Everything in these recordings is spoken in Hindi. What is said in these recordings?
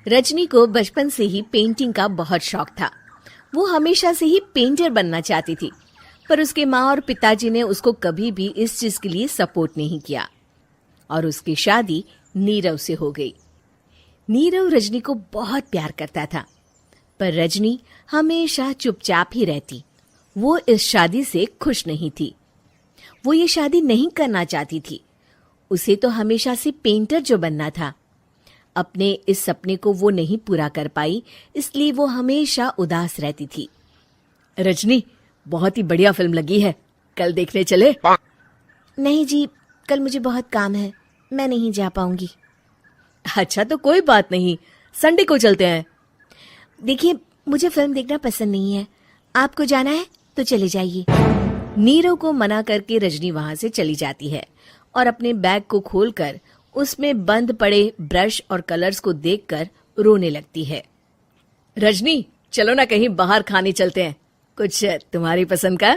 रजनी को बचपन से ही पेंटिंग का बहुत शौक था। वो हमेशा से ही पेंटर बनना चाहती थी, पर उसके माँ और पिताजी ने उसको कभी भी इस चीज के लिए सपोर्ट नहीं किया और उसकी शादी नीरव से हो गई। नीरव रजनी को बहुत प्यार करता था, पर रजनी हमेशा चुपचाप ही रहती। वो इस शादी से खुश नहीं थी। वो ये शादी नहीं करना चाहती थी। उसे तो हमेशा से पेंटर जो बनना था। अपने इस सपने को वो नहीं पूरा कर पाई, इसलिए वो हमेशा उदास रहती थी। रजनी, बहुत ही बढ़िया फिल्म लगी है, कल देखने चले? नहीं जी, कल मुझे बहुत काम है, मैं नहीं जा पाऊंगी। अच्छा तो कोई बात नहीं, संडे को चलते हैं। देखिए, मुझे फिल्म देखना पसंद नहीं है। आपको जाना है तो चले जाइए। नीरव को मना करके रजनी वहां से चली जाती है और अपने बैग को खोलकर उसमें बंद पड़े ब्रश और कलर्स को देखकर रोने लगती है। रजनी, चलो ना कहीं बाहर खाने चलते हैं, कुछ तुम्हारी पसंद का।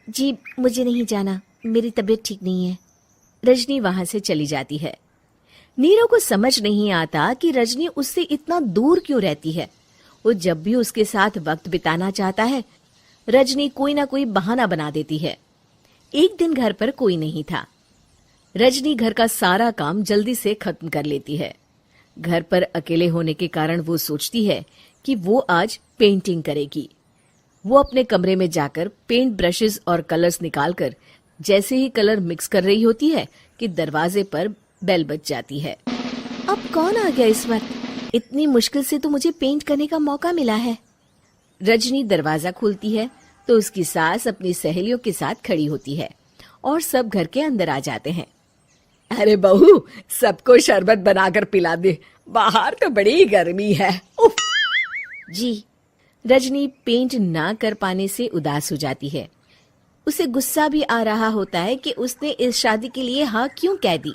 जी, मुझे नहीं जाना, मेरी तबीयत ठीक नहीं है। रजनी वहां से चली जाती है। नीरव को समझ नहीं आता कि रजनी उससे इतना दूर क्यों रहती है। वो जब भी उसके साथ वक्त बिताना चाहता है, रजनी कोई ना कोई बहाना बना देती है। एक दिन घर पर कोई नहीं था। रजनी घर का सारा काम जल्दी से खत्म कर लेती है। घर पर अकेले होने के कारण वो सोचती है कि वो आज पेंटिंग करेगी। वो अपने कमरे में जाकर पेंट ब्रशेस और कलर्स निकालकर जैसे ही कलर मिक्स कर रही होती है कि दरवाजे पर बेल बज जाती है। अब कौन आ गया इस वक्त? इतनी मुश्किल से तो मुझे पेंट करने का मौका मिला है। रजनी दरवाजा खोलती है तो उसकी सास अपनी सहेलियों के साथ खड़ी होती है और सब घर के अंदर आ जाते हैं। अरे बहू, सबको शरबत बनाकर पिला दे, बाहर तो बड़ी गर्मी है। उफ। जी। रजनी पेंट ना कर पाने से उदास हो जाती है। उसे गुस्सा भी आ रहा होता है कि उसने इस शादी के लिए हाँ क्यों कह दी।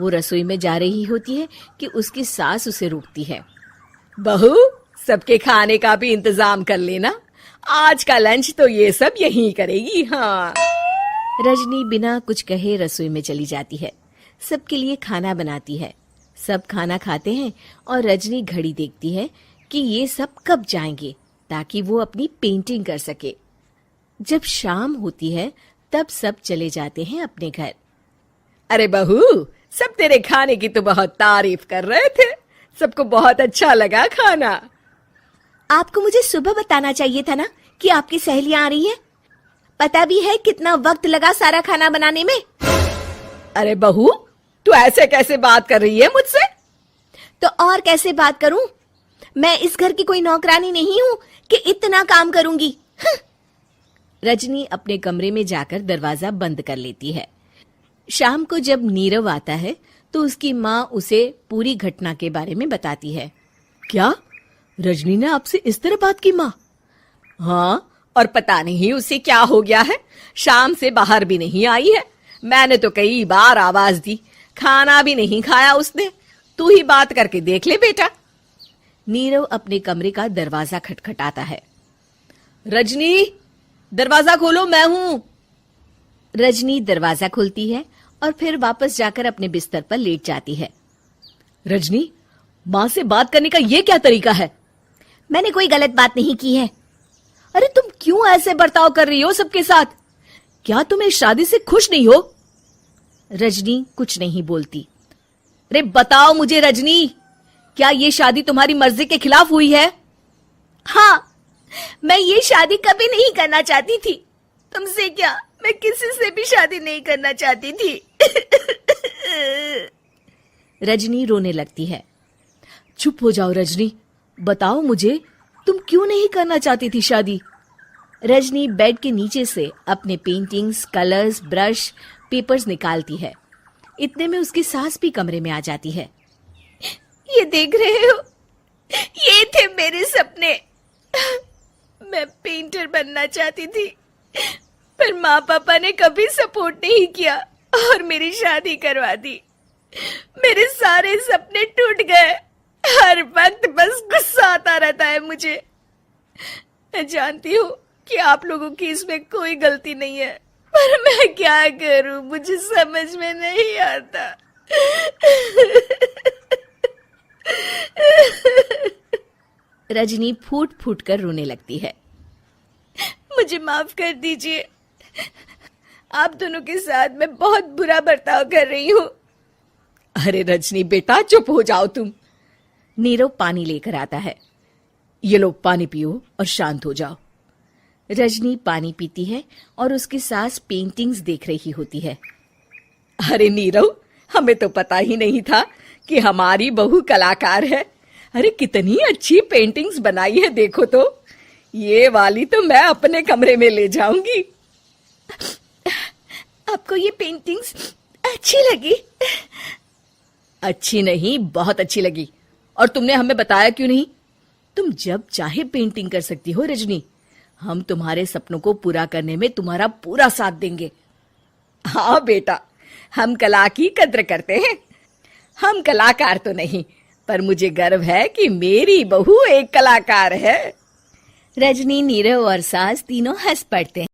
वो रसोई में जा रही होती है कि उसकी सास उसे रोकती है। बहू, सबके खाने का भी इंतजाम कर लेना, आज का लंच तो ये सब यहीं करेगी। हाँ। रजनी बिना कुछ कहे रसोई में चली जाती है। सबके लिए खाना बनाती है। सब खाना खाते हैं और रजनी घड़ी देखती है कि ये सब कब जाएंगे ताकि वो अपनी पेंटिंग कर सके। जब शाम होती है तब सब चले जाते हैं अपने घर। अरे बहू, सब तेरे खाने की तो बहुत तारीफ कर रहे थे, सबको बहुत अच्छा लगा खाना। आपको मुझे सुबह बताना चाहिए था ना कि आपकी सहेलियां आ रही हैं। पता भी है कितना वक्त लगा सारा खाना बनाने में। अरे बहू, तू ऐसे कैसे बात कर रही है मुझसे? तो और कैसे बात करूं? मैं इस घर की कोई नौकरानी नहीं हूं कि इतना काम करूंगी। रजनी अपने कमरे में जाकर दरवाजा बंद कर लेती है। शाम को जब नीरव आता है तो उसकी माँ उसे पूरी घटना के बारे में बताती है। क्या रजनी ने आपसे इस तरह बात की माँ? हाँ, और पता नहीं उसे क्या हो गया है, शाम से बाहर भी नहीं आई है। मैंने तो कई बार आवाज दी, खाना भी नहीं खाया उसने। तू ही बात करके देख ले बेटा। नीरव अपने कमरे का दरवाजा खटखटाता है। रजनी, दरवाजा खोलो, मैं हूं। रजनी दरवाजा खोलती है और फिर वापस जाकर अपने बिस्तर पर लेट जाती है। रजनी, माँ से बात करने का ये क्या तरीका है? मैंने कोई गलत बात नहीं की है। अरे तुम क्यों ऐसे बर्ताव कर रही हो सबके साथ? क्या तुम इस शादी से खुश नहीं हो? रजनी कुछ नहीं बोलती। अरे बताओ मुझे रजनी, क्या ये शादी तुम्हारी मर्जी के खिलाफ हुई है? हाँ, मैं ये शादी कभी नहीं करना चाहती थी। तुमसे क्या, मैं किसी से भी शादी नहीं करना चाहती थी। रजनी रोने लगती है। चुप हो जाओ रजनी, बताओ मुझे, तुम क्यों नहीं करना चाहती थी शादी? रजनी बेड के नीचे से अपने पेंटिंग्स, कलर्स, ब्रश, पेपर्स निकालती है। इतने में उसकी सास भी कमरे में आ जाती है। ये देख रहे हो, ये थे मेरे सपने। मैं पेंटर बनना चाहती थी, पर माँ पापा ने कभी सपोर्ट नहीं किया और मेरी शादी करवा दी। मेरे सारे सपने टूट गए। हर वक्त बस गुस्सा आता रहता है मुझे। मैं जानती हूँ कि आप लोगों की इसमें कोई गलती नहीं है, पर मैं क्या करूं, मुझे समझ में नहीं आता। रजनी फूट फूट कर रोने लगती है। मुझे माफ कर दीजिए, आप दोनों के साथ मैं बहुत बुरा बर्ताव कर रही हूँ। अरे रजनी बेटा, चुप हो जाओ तुम। नीरव पानी लेकर आता है। ये लो पानी पियो और शांत हो जाओ। रजनी पानी पीती है और उसकी सास पेंटिंग्स देख रही होती है। अरे नीरव, हमें तो पता ही नहीं था कि हमारी बहू कलाकार है। अरे कितनी अच्छी पेंटिंग्स बनाई है, देखो तो। ये वाली तो मैं अपने कमरे में ले जाऊंगी। आपको ये पेंटिंग्स अच्छी लगी? अच्छी नहीं, बहुत अच्छी लगी। और तुमने हमें बताया क्यों नहीं? तुम जब चाहे पेंटिंग कर सकती हो रजनी। हम तुम्हारे सपनों को पूरा करने में तुम्हारा पूरा साथ देंगे। हाँ बेटा, हम कला की कद्र करते हैं। हम कलाकार तो नहीं, पर मुझे गर्व है कि मेरी बहू एक कलाकार है। रजनी, नीरव और सास तीनों हंस पड़ते हैं।